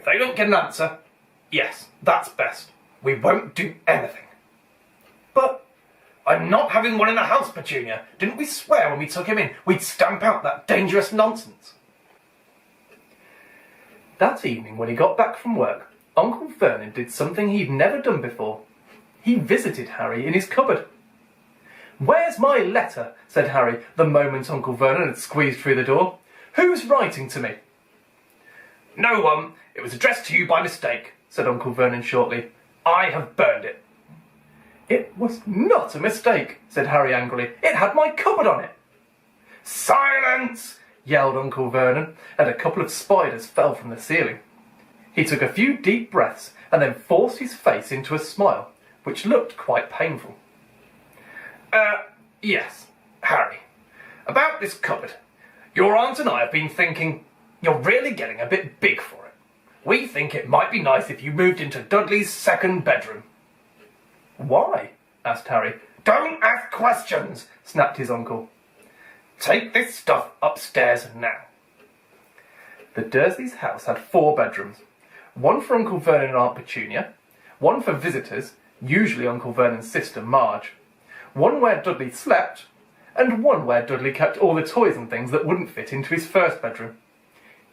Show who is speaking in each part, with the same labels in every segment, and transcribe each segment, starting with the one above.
Speaker 1: they don't get an answer, yes, that's best. We won't do anything. But I'm not having one in the house, Petunia. Didn't we swear when we took him in we'd stamp out that dangerous nonsense? That evening, when he got back from work, Uncle Vernon did something he'd never done before. He visited Harry in his cupboard. "Where's my letter?" said Harry, the moment Uncle Vernon had squeezed through the door. "Who's writing to me?" "No one. It was addressed to you by mistake," said Uncle Vernon shortly. "I have burned it." "It was not a mistake," said Harry angrily. "It had my cupboard on it." "Silence!" yelled Uncle Vernon, and a couple of spiders fell from the ceiling. He took a few deep breaths and then forced his face into a smile, which looked quite painful. Yes, Harry. About this cupboard. Your aunt and I have been thinking you're really getting a bit big for it. We think it might be nice if you moved into Dudley's second bedroom." "Why?" asked Harry. "Don't ask questions," snapped his uncle. "Take this stuff upstairs now." The Dursleys' house had 4 bedrooms. One for Uncle Vernon and Aunt Petunia, one for visitors, usually Uncle Vernon's sister Marge, one where Dudley slept, and one where Dudley kept all the toys and things that wouldn't fit into his first bedroom.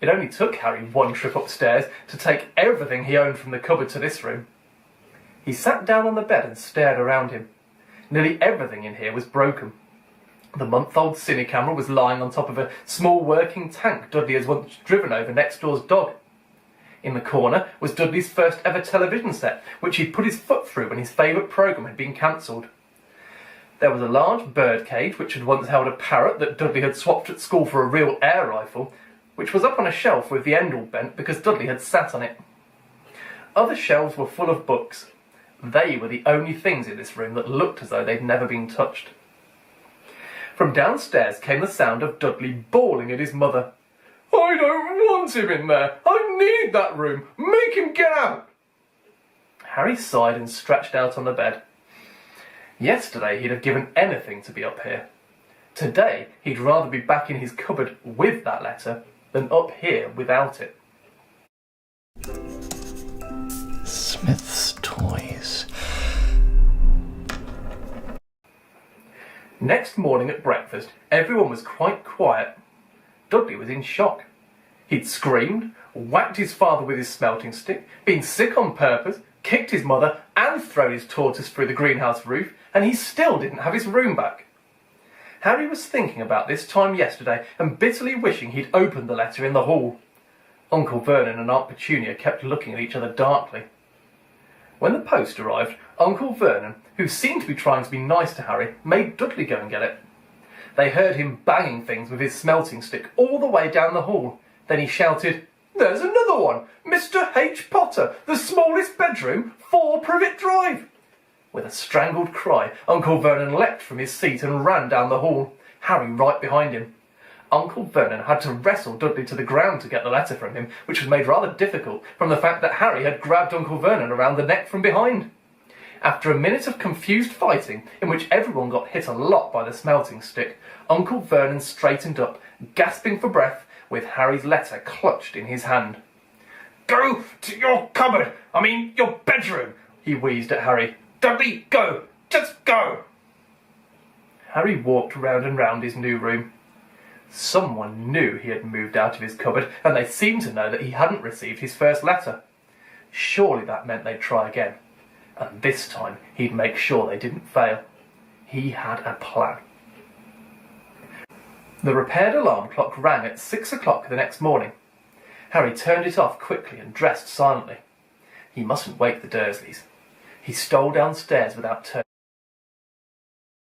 Speaker 1: It only took Harry one trip upstairs to take everything he owned from the cupboard to this room. He sat down on the bed and stared around him. Nearly everything in here was broken. The month-old cine camera was lying on top of a small working tank Dudley had once driven over next door's dog. In the corner was Dudley's first ever television set, which he'd put his foot through when his favourite programme had been cancelled. There was a large bird cage which had once held a parrot that Dudley had swapped at school for a real air rifle, which was up on a shelf with the end all bent because Dudley had sat on it. Other shelves were full of books. They were the only things in this room that looked as though they'd never been touched. From downstairs came the sound of Dudley bawling at his mother. "I don't want him in there! I need that room! Make him get out!" Harry sighed and stretched out on the bed. Yesterday he'd have given anything to be up here. Today he'd rather be back in his cupboard with that letter than up here without it.
Speaker 2: Smith's Toys.
Speaker 1: Next morning at breakfast, everyone was quite quiet. Dudley was in shock. He'd screamed, whacked his father with his smelting stick, been sick on purpose, kicked his mother, and thrown his tortoise through the greenhouse roof, and he still didn't have his room back. Harry was thinking about this time yesterday and bitterly wishing he'd opened the letter in the hall. Uncle Vernon and Aunt Petunia kept looking at each other darkly. When the post arrived, Uncle Vernon, who seemed to be trying to be nice to Harry, made Dudley go and get it. They heard him banging things with his smelting stick all the way down the hall. Then he shouted, "There's another one! Mr. H. Potter, the smallest bedroom, 4 Privet Drive!" With a strangled cry, Uncle Vernon leapt from his seat and ran down the hall, Harry right behind him. Uncle Vernon had to wrestle Dudley to the ground to get the letter from him, which was made rather difficult from the fact that Harry had grabbed Uncle Vernon around the neck from behind. After a minute of confused fighting, in which everyone got hit a lot by the smelting stick, Uncle Vernon straightened up, gasping for breath, with Harry's letter clutched in his hand. "Go to your cupboard, your bedroom," he wheezed at Harry. "Dudley, go! Just go!" Harry walked round and round his new room. Someone knew he had moved out of his cupboard, and they seemed to know that he hadn't received his first letter. Surely that meant they'd try again, and this time he'd make sure they didn't fail. He had a plan. The repaired alarm clock rang at 6 o'clock the next morning. Harry turned it off quickly and dressed silently. He mustn't wake the Dursleys. He stole downstairs without turning